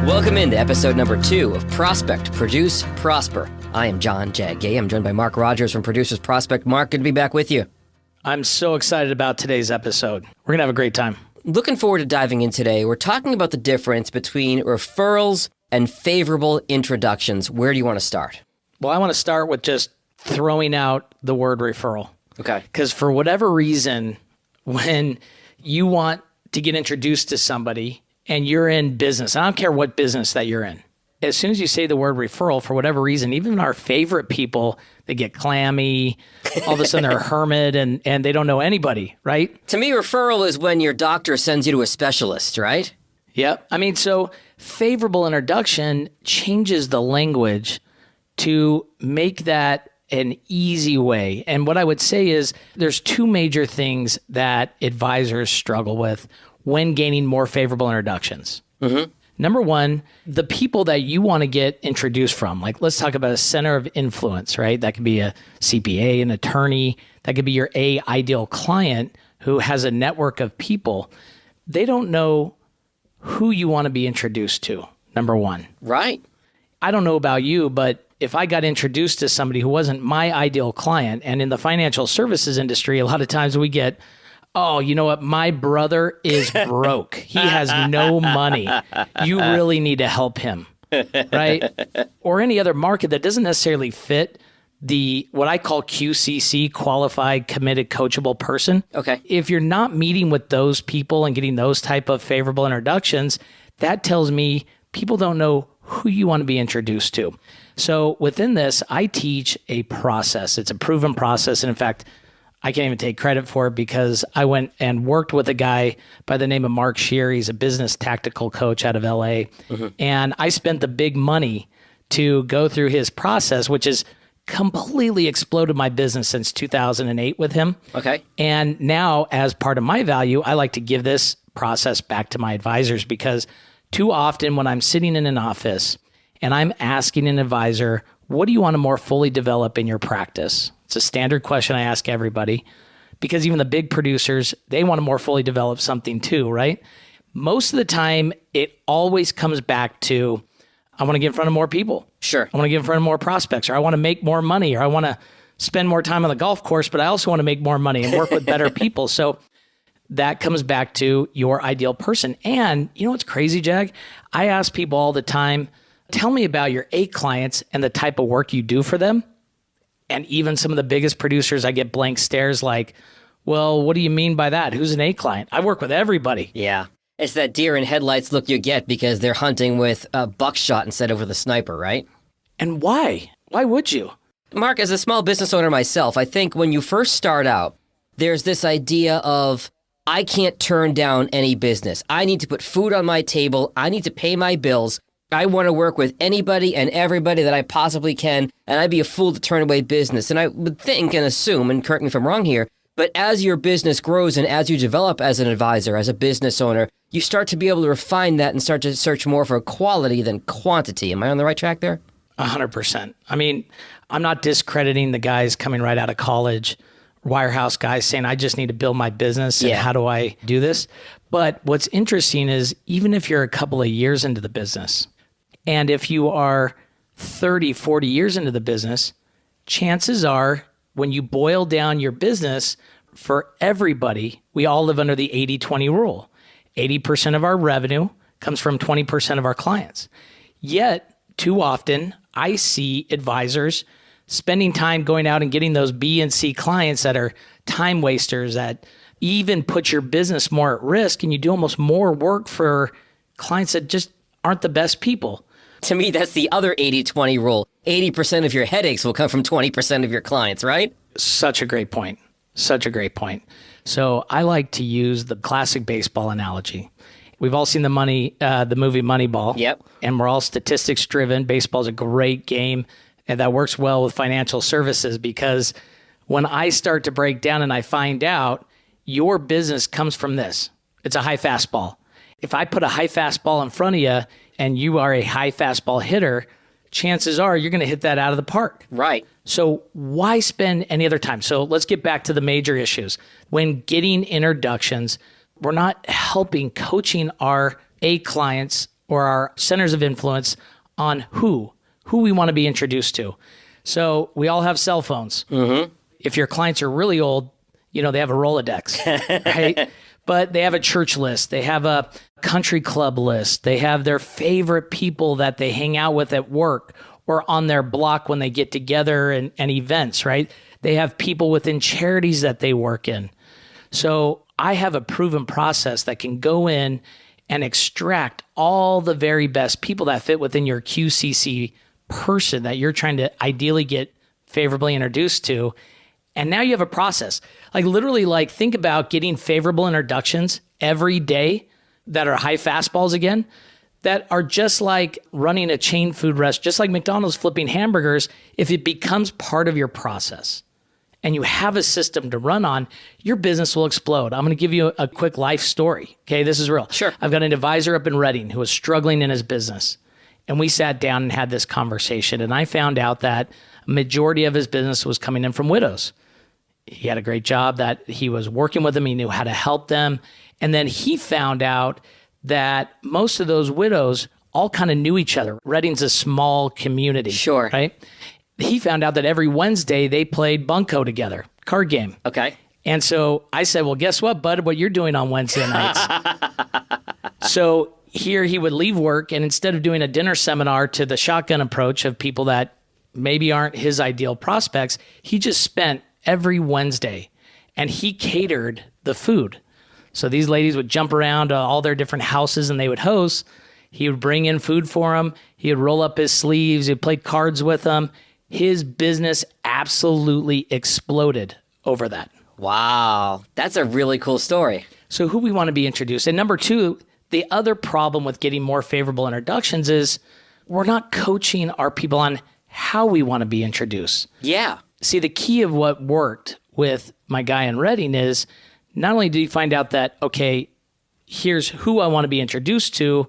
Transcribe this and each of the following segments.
Welcome into episode number 2 of Prospect, Produce, Prosper. I am John Gay. I'm joined by Marc Rogers from Producers Prospect. Marc, good to be back with you. I'm so excited about today's episode. We're going to have a great time. Looking forward to diving in today. We're talking about the difference between referrals and favorable introductions. Where do you want to start? Well, I want to start with just throwing out the word referral. Okay. Because for whatever reason, when you want to get introduced to somebody and you're in business, I don't care what business that you're in, as soon as you say the word referral, for whatever reason, even our favorite people, they get clammy, all of a sudden they're a hermit and they don't know anybody, right? To me, referral is when your doctor sends you to a specialist, right? Yep. I mean, so favorable introduction changes the language to make that an easy way. And what I would say is there's two major things that advisors struggle with when gaining more favorable introductions. Mm-hmm. Number one, the people that you want to get introduced from, like let's talk about a center of influence, right? That could be a CPA, an attorney, that could be your ideal client who has a network of people. They don't know who you want to be introduced to, number one. Right. I don't know about you, but if I got introduced to somebody who wasn't my ideal client, and in the financial services industry, a lot of times we get, oh, you know what? My brother is broke. He has no money. You really need to help him, right? Or any other market that doesn't necessarily fit the what I call QCC, qualified, committed, coachable person. Okay. If you're not meeting with those people and getting those type of favorable introductions, that tells me people don't know who you want to be introduced to. So within this, I teach a process. It's a proven process. And in fact, I can't even take credit for it because I went and worked with a guy by the name of Marc Rogers. He's a business tactical coach out of LA. Mm-hmm. And I spent the big money to go through his process, which has completely exploded my business since 2008 with him. Okay. And now as part of my value, I like to give this process back to my advisors because too often when I'm sitting in an office and I'm asking an advisor, what do you want to more fully develop in your practice? It's a standard question I ask everybody because even the big producers, they want to more fully develop something too, right? Most of the time, it always comes back to, I want to get in front of more people. Sure. I want to get in front of more prospects, or I want to make more money, or I want to spend more time on the golf course, but I also want to make more money and work with better people. So that comes back to your ideal person. And you know what's crazy, Jag? I ask people all the time, tell me about your A clients and the type of work you do for them. And even some of the biggest producers, I get blank stares like, well, what do you mean by that? Who's an A client? I work with everybody. Yeah. It's that deer in headlights look you get because they're hunting with a buckshot instead of with a sniper, right? And why? Why would you? Marc, as a small business owner myself, I think when you first start out, there's this idea of, I can't turn down any business. I need to put food on my table. I need to pay my bills. I want to work with anybody and everybody that I possibly can, and I'd be a fool to turn away business. And I would think and assume, and correct me if I'm wrong here, but as your business grows and as you develop as an advisor, as a business owner, you start to be able to refine that and start to search more for quality than quantity. Am I on the right track there? 100%. I mean, I'm not discrediting the guys coming right out of college, wirehouse guys saying, I just need to build my business and how do I do this? But what's interesting is even if you're a couple of years into the business, and if you are 30, 40 years into the business, chances are when you boil down your business for everybody, we all live under the 80-20 rule. 80% of our revenue comes from 20% of our clients. Yet, too often, I see advisors spending time going out and getting those B and C clients that are time wasters, that even put your business more at risk, and you do almost more work for clients that just aren't the best people. To me, that's the other 80-20 rule. 80% of your headaches will come from 20% of your clients, right? Such a great point. Such a great point. So I like to use the classic baseball analogy. We've all seen the movie Moneyball. Yep. And we're all statistics driven. Baseball's a great game, and that works well with financial services because when I start to break down and I find out your business comes from this, it's a high fastball. If I put a high fastball in front of you and you are a high fastball hitter, chances are you're going to hit that out of the park. Right. So why spend any other time? So let's get back to the major issues. When getting introductions, we're not helping coaching our A clients or our centers of influence on who we want to be introduced to. So we all have cell phones. Mm-hmm. If your clients are really old, they have a Rolodex, right? But they have a church list. They have a country club list. They have their favorite people that they hang out with at work or on their block when they get together and events, right? They have people within charities that they work in. So I have a proven process that can go in and extract all the very best people that fit within your QCC person that you're trying to ideally get favorably introduced to. And now you have a process. Literally, think about getting favorable introductions every day that are high fastballs again, that are just like running a chain food restaurant, just like McDonald's flipping hamburgers. If it becomes part of your process and you have a system to run on, your business will explode. I'm going to give you a quick life story. Okay, this is real. Sure. I've got an advisor up in Reading who was struggling in his business. And we sat down and had this conversation. And I found out that a majority of his business was coming in from widows. He had a great job that he was working with them. He knew how to help them. And then he found out that most of those widows all kind of knew each other. Reading's a small community. Sure. Right? He found out that every Wednesday they played bunco together, card game. Okay. And so I said, well, guess what, bud? What you're doing on Wednesday nights? So here he would leave work, and instead of doing a dinner seminar to the shotgun approach of people that maybe aren't his ideal prospects, he just spent every Wednesday and he catered the food. So these ladies would jump around to all their different houses and they would host. He would bring in food for them. He would roll up his sleeves. He'd play cards with them. His business absolutely exploded over that. Wow. That's a really cool story. So who we want to be introduced. And number two, the other problem with getting more favorable introductions is we're not coaching our people on how we want to be introduced. Yeah. See, the key of what worked with my guy in Reading is not only did he find out that, okay, here's who I want to be introduced to,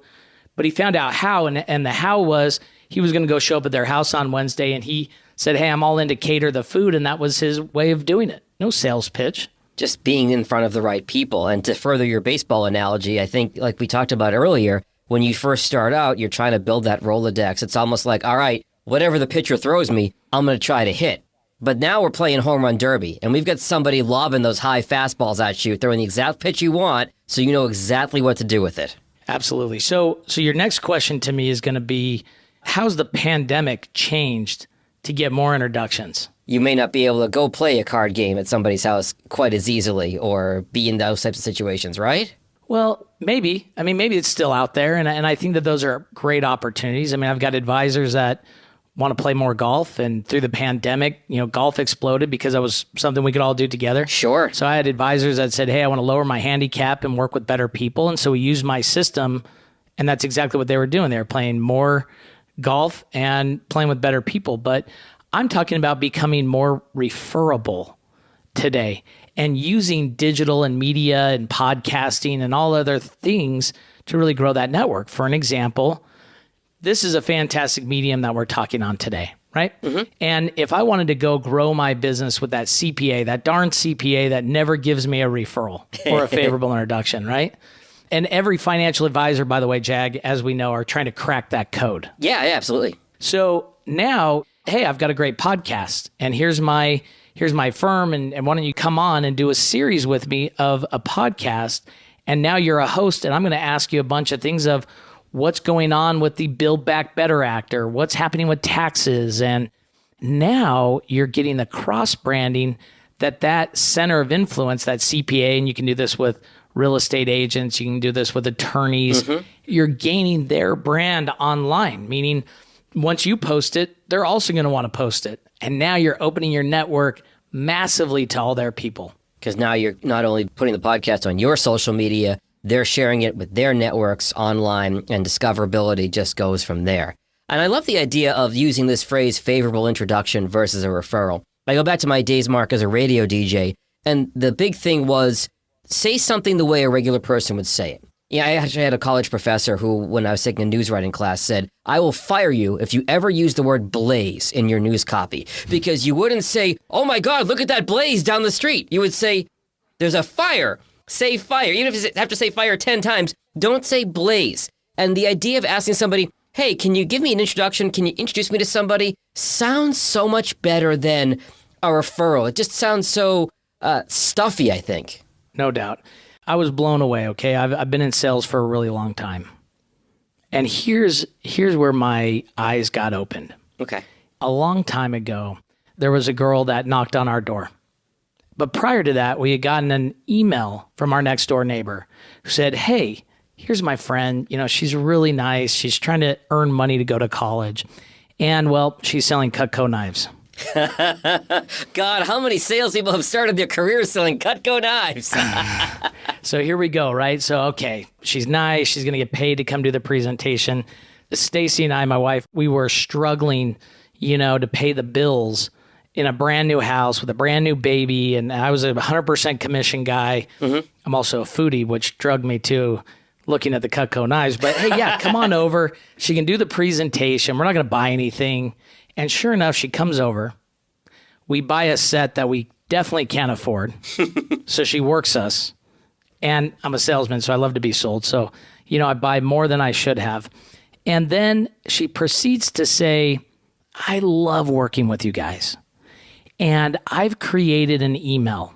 but he found out how, and the how was he was going to go show up at their house on Wednesday, and he said, hey, I'm all in to cater the food, and that was his way of doing it. No sales pitch. Just being in front of the right people. And to further your baseball analogy, I think like we talked about earlier, when you first start out, you're trying to build that Rolodex. It's almost like, all right, whatever the pitcher throws me, I'm going to try to hit. But now we're playing home run derby, and we've got somebody lobbing those high fastballs at you, throwing the exact pitch you want, so you know exactly what to do with it. Absolutely. So your next question to me is going to be, how's the pandemic changed to get more introductions? You may not be able to go play a card game at somebody's house quite as easily or be in those types of situations, right? Well, maybe. I mean, maybe it's still out there, and I think that those are great opportunities. I mean, I've got advisors that want to play more golf, and through the pandemic, golf exploded because that was something we could all do together. Sure. So I had advisors that said, hey, I want to lower my handicap and work with better people. And so we used my system, and that's exactly what they were doing. They were playing more golf and playing with better people. But I'm talking about becoming more referable today and using digital and media and podcasting and all other things to really grow that network. For an example, this is a fantastic medium that we're talking on today, right? Mm-hmm. And if I wanted to go grow my business with that CPA, that darn CPA that never gives me a referral or a favorable introduction, right? And every financial advisor, by the way, Jag, as we know, are trying to crack that code. Yeah, absolutely. So now, hey, I've got a great podcast, and here's my firm, and why don't you come on and do a series with me of a podcast? And now you're a host, and I'm going to ask you a bunch of things of what's going on with the Build Back Better Act, or what's happening with taxes. And now you're getting the cross-branding that center of influence, that CPA, and you can do this with real estate agents, you can do this with attorneys. Mm-hmm. You're gaining their brand online, meaning once you post it, they're also going to want to post it. And now you're opening your network massively to all their people. Because now you're not only putting the podcast on your social media, they're sharing it with their networks online, and discoverability just goes from there. And I love the idea of using this phrase, favorable introduction versus a referral. I go back to my days, Mark, as a radio DJ, and the big thing was say something the way a regular person would say it. Yeah, I actually had a college professor who, when I was taking a news writing class, said, I will fire you if you ever use the word blaze in your news copy. Because you wouldn't say, oh my God, look at that blaze down the street. You would say, there's a fire. Say fire. Even if you have to say fire 10 times, don't say blaze. And the idea of asking somebody, hey, can you give me an introduction? Can you introduce me to somebody? Sounds so much better than a referral. It just sounds so stuffy, I think. No doubt. I was blown away, okay? I've been in sales for a really long time. And here's where my eyes got opened. Okay. A long time ago, there was a girl that knocked on our door. But prior to that, we had gotten an email from our next door neighbor who said, hey, here's my friend. You know, she's really nice. She's trying to earn money to go to college. And, well, she's selling CutCo knives. God, how many salespeople have started their careers selling CutCo knives? So here we go, right? So, okay, she's nice. She's going to get paid to come do the presentation. Stacy and I, my wife, we were struggling, to pay the bills in a brand new house with a brand new baby. And I was a 100% commission guy. Mm-hmm. I'm also a foodie, which drugged me to looking at the CutCo knives. But hey, yeah, come on over. She can do the presentation. We're not going to buy anything. And sure enough, she comes over. We buy a set that we definitely can't afford. So she works us. And I'm a salesman, so I love to be sold. So, I buy more than I should have. And then she proceeds to say, I love working with you guys. And I've created an email.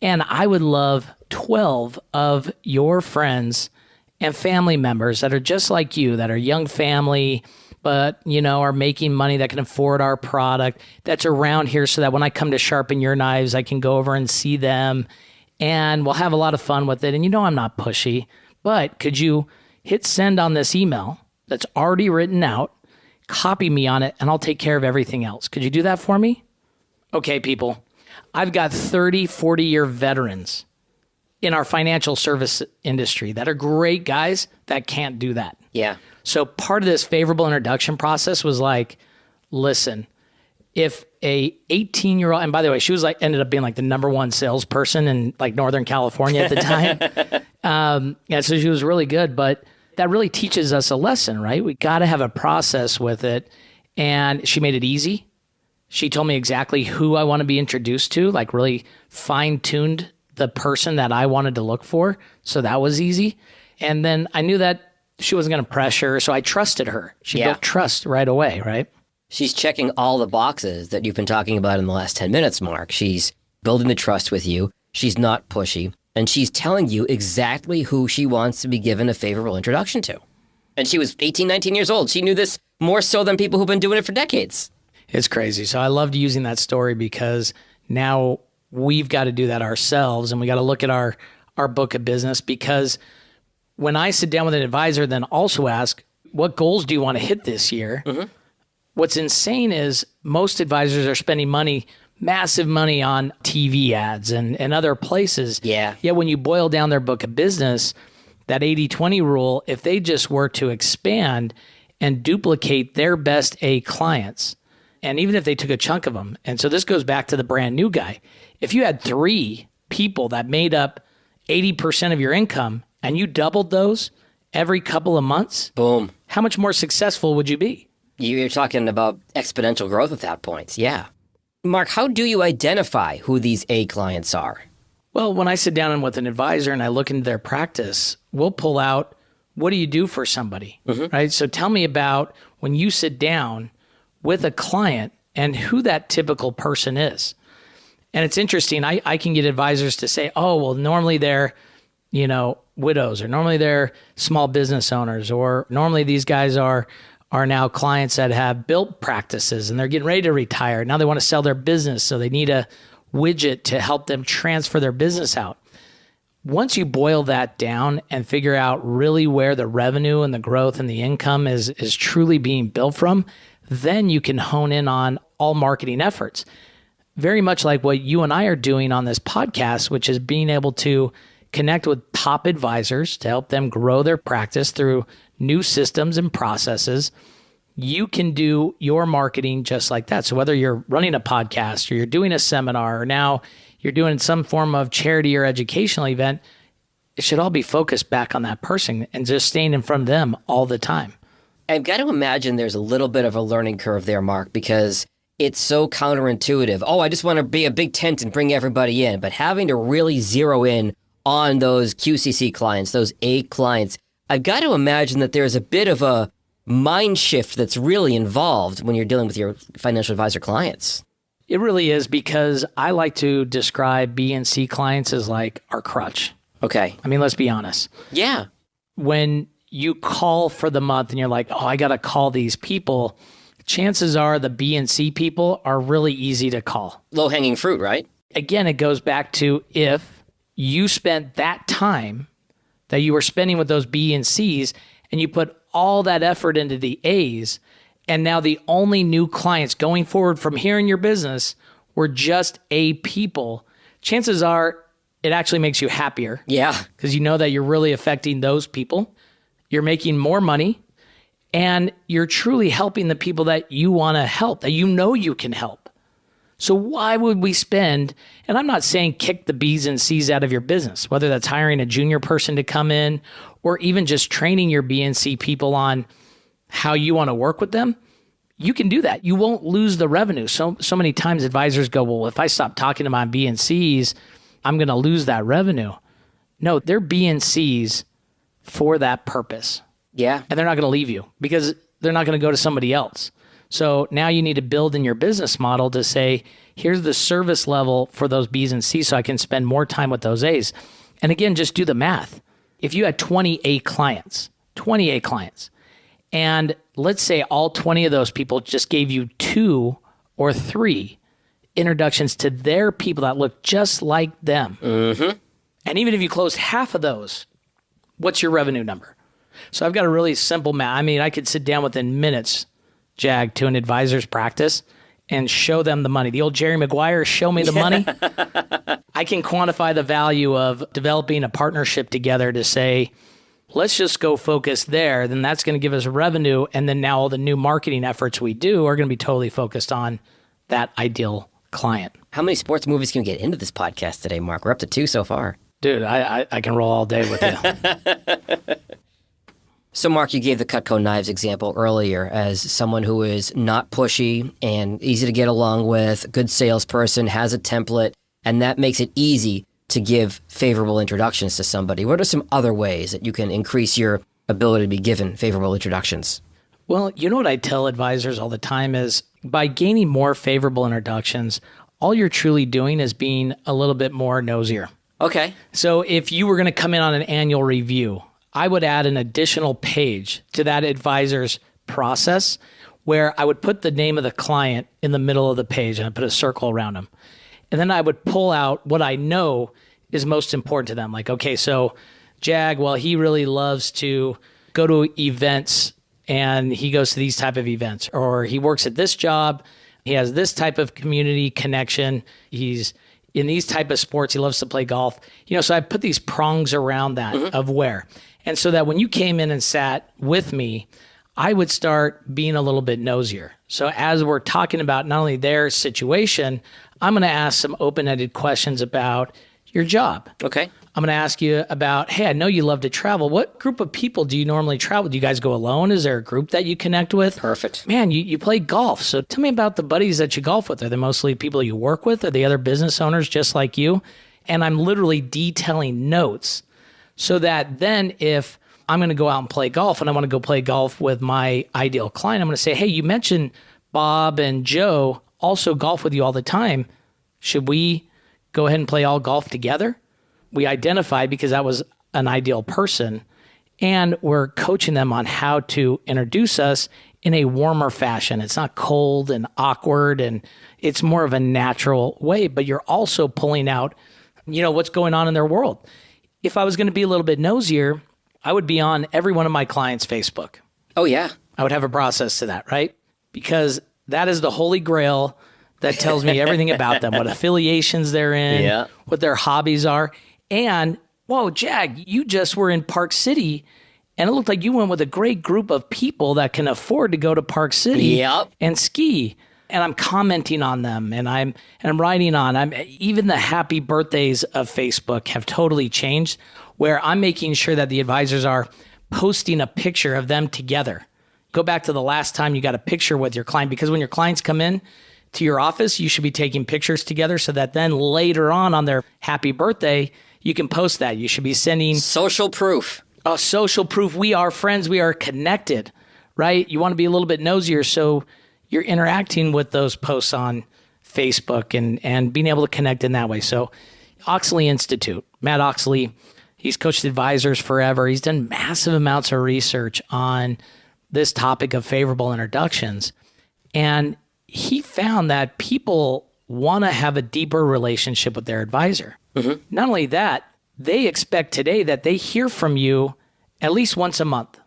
And I would love 12 of your friends and family members that are just like you, that are young family, but, are making money that can afford our product, that's around here so that when I come to sharpen your knives, I can go over and see them and we'll have a lot of fun with it. And I'm not pushy, but could you hit send on this email that's already written out, copy me on it, and I'll take care of everything else. Could you do that for me? Okay, people, I've got 30, 40-year veterans in our financial service industry that are great guys that can't do that. Yeah. So part of this favorable introduction process was like, listen, if a 18-year-old, and by the way, she was ended up being the number one salesperson in Northern California at the time. And so she was really good, but that really teaches us a lesson, right? We got to have a process with it. And she made it easy. She told me exactly who I want to be introduced to, really fine-tuned the person that I wanted to look for. So that was easy. And then I knew that she wasn't going to pressure, so I trusted her. She built trust right away, right? She's checking all the boxes that you've been talking about in the last 10 minutes, Mark. She's building the trust with you. She's not pushy. And she's telling you exactly who she wants to be given a favorable introduction to. And she was 18, 19 years old. She knew this more so than people who've been doing it for decades. It's crazy. So I loved using that story because now we've got to do that ourselves. And we got to look at our book of business, because when I sit down with an advisor, then also ask, what goals do you want to hit this year? Mm-hmm. What's insane is most advisors are spending massive money on TV ads and other places. Yeah. Yet when you boil down their book of business, that 80-20 rule, if they just were to expand and duplicate their best A clients, and even if they took a chunk of them, and so this goes back to the brand new guy, if you had 3 people that made up 80% of your income and you doubled those every couple of months, boom, how much more successful would you be? You're talking about exponential growth at that point. Yeah. Mark, how do you identify who these A clients are? Well, when I sit down with an advisor and I look into their practice, we'll pull out, what do you do for somebody, right? So tell me about when you sit down with a client and who that typical person is. And it's interesting. I can get advisors to say, oh, well, normally they're, widows, or normally they're small business owners, or normally these guys are now clients that have built practices and they're getting ready to retire. Now they want to sell their business, so they need a widget to help them transfer their business out. Once you boil that down and figure out really where the revenue and the growth and the income is truly being built from, then you can hone in on all marketing efforts. Very much like what you and I are doing on this podcast, which is being able to connect with top advisors to help them grow their practice through new systems and processes. You can do your marketing just like that. So whether you're running a podcast or you're doing a seminar, or now you're doing some form of charity or educational event, it should all be focused back on that person and just staying in front of them all the time. I've got to imagine there's a little bit of a learning curve there, Mark, because it's so counterintuitive. Oh, I just want to be a big tent and bring everybody in. But having to really zero in on those QCC clients, those A clients, I've got to imagine that there's a bit of a mind shift that's really involved when you're dealing with your financial advisor clients. It really is, because I like to describe B and C clients as like our crutch. Okay. I mean, let's be honest. Yeah. When you call for the month and you're like, oh, I got to call these people, chances are the B and C people are really easy to call. Low-hanging fruit, right? Again, it goes back to if you spent that time that you were spending with those B and Cs and you put all that effort into the A's, and now the only new clients going forward from here in your business were just A people, chances are it actually makes you happier. Yeah. Because you know that you're really affecting those people. You're making more money, and you're truly helping the people that you want to help, that you know you can help. So why would we spend, and I'm not saying kick the B's and C's out of your business, whether that's hiring a junior person to come in or even just training your B and C people on how you want to work with them. You can do that. You won't lose the revenue. So many times advisors go, well, if I stop talking to my B and C's, I'm going to lose that revenue. No, they're B and C's for that purpose. Yeah. And they're not going to leave you because they're not going to go to somebody else. So now you need to build in your business model to say, here's the service level for those B's and C's so I can spend more time with those A's. And again, just do the math. If you had 20 A clients, and let's say all 20 of those people just gave you 2 or 3 introductions to their people that look just like them. Mm-hmm. And even if you closed half of those, what's your revenue number? So I've got a really simple math. I mean, I could sit down within minutes, Jag, to an advisor's practice and show them the money. The old Jerry Maguire, show me the money. I can quantify the value of developing a partnership together to say, let's just go focus there. Then that's going to give us revenue. And then now all the new marketing efforts we do are going to be totally focused on that ideal client. How many sports movies can we get into this podcast today, Mark? We're up to 2 so far. Dude, I can roll all day with you. So, Mark, you gave the CutCo knives example earlier as someone who is not pushy and easy to get along with, good salesperson, has a template, and that makes it easy to give favorable introductions to somebody. What are some other ways that you can increase your ability to be given favorable introductions? Well, you know what I tell advisors all the time is by gaining more favorable introductions, all you're truly doing is being a little bit more nosier. Okay. So if you were going to come in on an annual review, I would add an additional page to that advisor's process where I would put the name of the client in the middle of the page and I put a circle around them. And then I would pull out what I know is most important to them. Like, okay, so Jag, well, he really loves to go to events and he goes to these type of events, or he works at this job. He has this type of community connection. He's in these type of sports. He loves to play golf. So I put these prongs around that of where. And so that when you came in and sat with me, I would start being a little bit nosier. So as we're talking about not only their situation, I'm going to ask some open-ended questions about your job. Okay. I'm going to ask you about, hey, I know you love to travel. What group of people do you normally travel? Do you guys go alone? Is there a group that you connect with? Perfect. Man, you play golf. So tell me about the buddies that you golf with. Are they mostly people you work with? Are they other business owners just like you? And I'm literally detailing notes so that then if I'm going to go out and play golf and I want to go play golf with my ideal client, I'm going to say, hey, you mentioned Bob and Joe also golf with you all the time. Should we go ahead and play all golf together? We identified because that was an ideal person, and we're coaching them on how to introduce us in a warmer fashion. It's not cold and awkward, and it's more of a natural way, but you're also pulling out, what's going on in their world. If I was going to be a little bit nosier, I would be on every one of my clients' Facebook. Oh, yeah. I would have a process to that, right? Because that is the holy grail that tells me everything about them, what affiliations they're in, what their hobbies are. And, whoa, Jag, you just were in Park City, and it looked like you went with a great group of people that can afford to go to Park City and ski. And I'm commenting on them, and I'm writing on. Even the happy birthdays of Facebook have totally changed, where I'm making sure that the advisors are posting a picture of them together. Go back to the last time you got a picture with your client, because when your clients come in to your office, you should be taking pictures together so that then later on their happy birthday, you can post that. You should be sending social proof. social proof. We are friends. We are connected, right? You want to be a little bit nosier. So you're interacting with those posts on Facebook and being able to connect in that way. So Oxley Institute, Matt Oxley, he's coached advisors forever. He's done massive amounts of research on this topic of favorable introductions. And he found that people want to have a deeper relationship with their advisor. Mm-hmm. Not only that, they expect today that they hear from you at least once a month.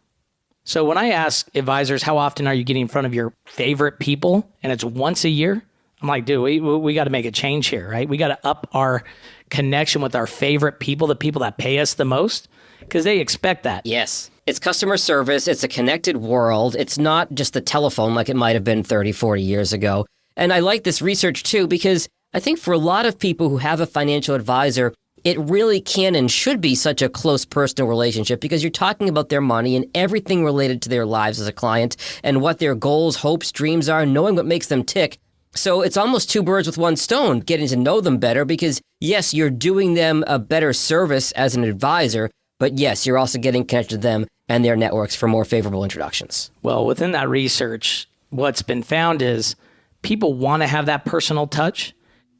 So when I ask advisors, how often are you getting in front of your favorite people? And it's once a year. I'm like, dude, we got to make a change here, right? We got to up our connection with our favorite people, the people that pay us the most, because they expect that. Yes. It's customer service. It's a connected world. It's not just the telephone like it might have been 30, 40 years ago. And I like this research too, because I think for a lot of people who have a financial advisor, it really can and should be such a close personal relationship because you're talking about their money and everything related to their lives as a client and what their goals, hopes, dreams are, knowing what makes them tick. So it's almost two birds with one stone, getting to know them better because, yes, you're doing them a better service as an advisor, but yes, you're also getting connected to them and their networks for more favorable introductions. Well, within that research, what's been found is people want to have that personal touch.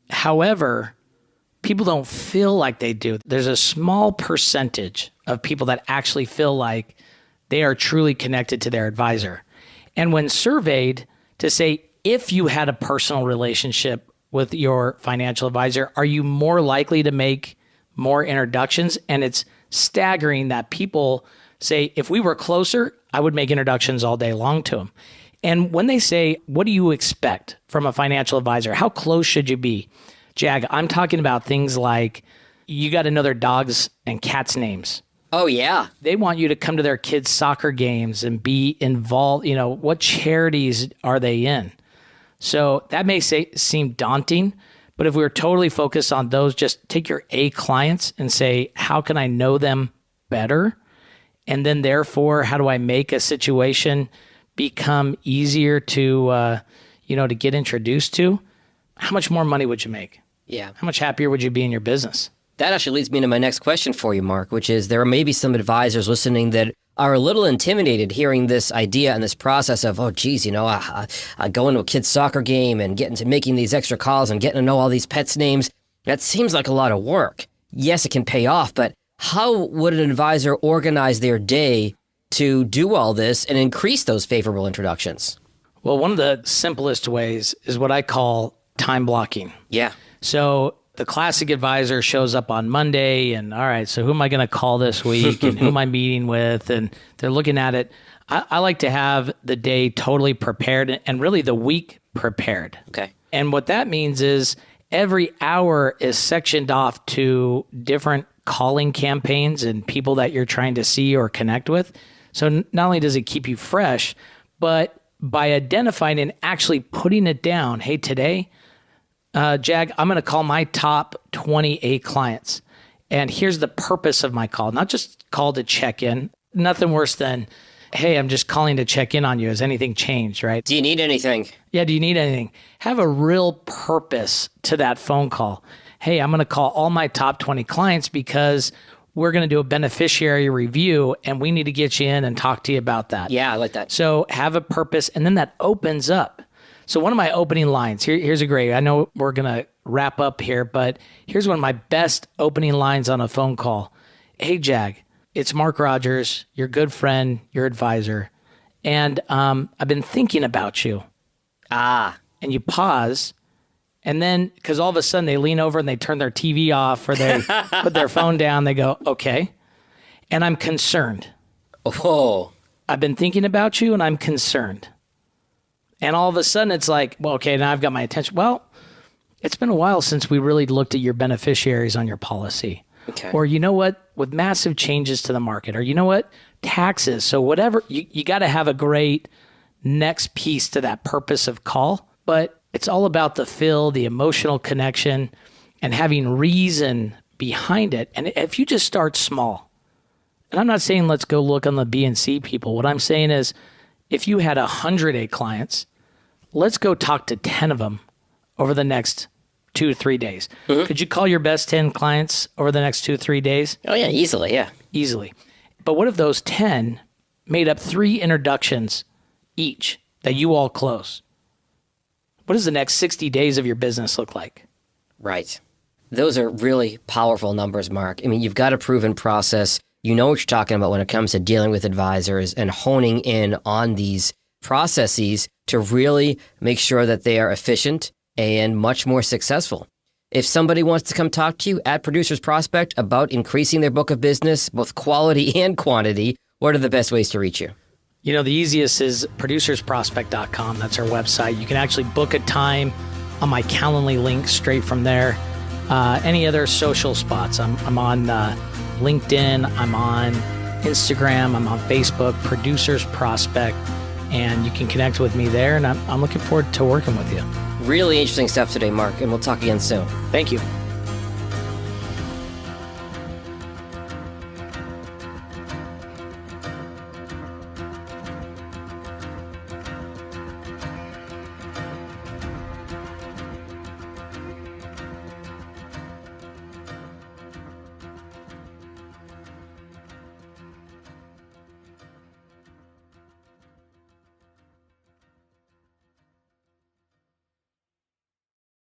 However, people don't feel like they do. There's a small percentage of people that actually feel like they are truly connected to their advisor. And when surveyed to say, if you had a personal relationship with your financial advisor, are you more likely to make more introductions? And it's staggering that people say, if we were closer, I would make introductions all day long to them. And when they say, what do you expect from a financial advisor? How close should you be? Jag, I'm talking about things like you got to know their dogs and cats' names. Oh, yeah. They want you to come to their kids' soccer games and be involved. You know, what charities are they in? So that may seem daunting, but if we were totally focused on those, just take your A clients and say, how can I know them better? And then therefore, how do I make a situation become easier to get introduced to? How much more money would you make? Yeah. How much happier would you be in your business? That actually leads me to my next question for you, Mark, which is there may be some advisors listening that are a little intimidated hearing this idea and this process of, oh, geez, I go into a kid's soccer game and get into making these extra calls and getting to know all these pets' names. That seems like a lot of work. Yes, it can pay off, but how would an advisor organize their day to do all this and increase those favorable introductions? Well, one of the simplest ways is what I call time blocking. Yeah. So the classic advisor shows up on Monday and, all right, so who am I going to call this week and who am I meeting with? And they're looking at it. I like to have the day totally prepared and really the week prepared. Okay. And what that means is every hour is sectioned off to different calling campaigns and people that you're trying to see or connect with. So not only does it keep you fresh, but by identifying and actually putting it down, hey, today, Jag, I'm going to call my top 28 clients. And here's the purpose of my call. Not just call to check in. Nothing worse than, hey, I'm just calling to check in on you. Has anything changed, right? Do you need anything? Yeah, do you need anything? Have a real purpose to that phone call. Hey, I'm going to call all my top 20 clients because we're going to do a beneficiary review and we need to get you in and talk to you about that. Yeah, I like that. So have a purpose, and then that opens up. So one of my opening lines, here's a great, I know we're going to wrap up here, but here's one of my best opening lines on a phone call. Hey, Jag, it's Marc Rogers, your good friend, your advisor, and I've been thinking about you. Ah. And you pause, and then, because all of a sudden they lean over and they turn their TV off or they put their phone down, they go, okay, and I'm concerned. Oh. I've been thinking about you and I'm concerned. And all of a sudden it's like, well, okay, now I've got my attention. Well, it's been a while since we really looked at your beneficiaries on your policy. Okay. Or you know what, with massive changes to the market, or you know what, taxes. So whatever, you got to have a great next piece to that purpose of call. But it's all about the feel, the emotional connection, and having reason behind it. And if you just start small, and I'm not saying let's go look on the B and C people. What I'm saying is, if you had 100 A clients, let's go talk to 10 of them over the next 2 to 3 days. Mm-hmm. Could you call your best 10 clients over the next 2 to 3 days? Oh, yeah, easily, yeah. Easily. But what if those 10 made up 3 introductions each that you all close? What does the next 60 days of your business look like? Right. Those are really powerful numbers, Mark. I mean, you've got a proven process. You know what you're talking about when it comes to dealing with advisors and honing in on these processes to really make sure that they are efficient and much more successful. If somebody wants to come talk to you at Producers Prospect about increasing their book of business, both quality and quantity, what are the best ways to reach you? You know, the easiest is producersprospect.com. That's our website. You can actually book a time on my Calendly link straight from there. Any other social spots? I'm on LinkedIn. I'm on Instagram. I'm on Facebook, Producers Prospect, and you can connect with me there. And I'm looking forward to working with you. Really interesting stuff today, Mark, and we'll talk again soon. Thank you.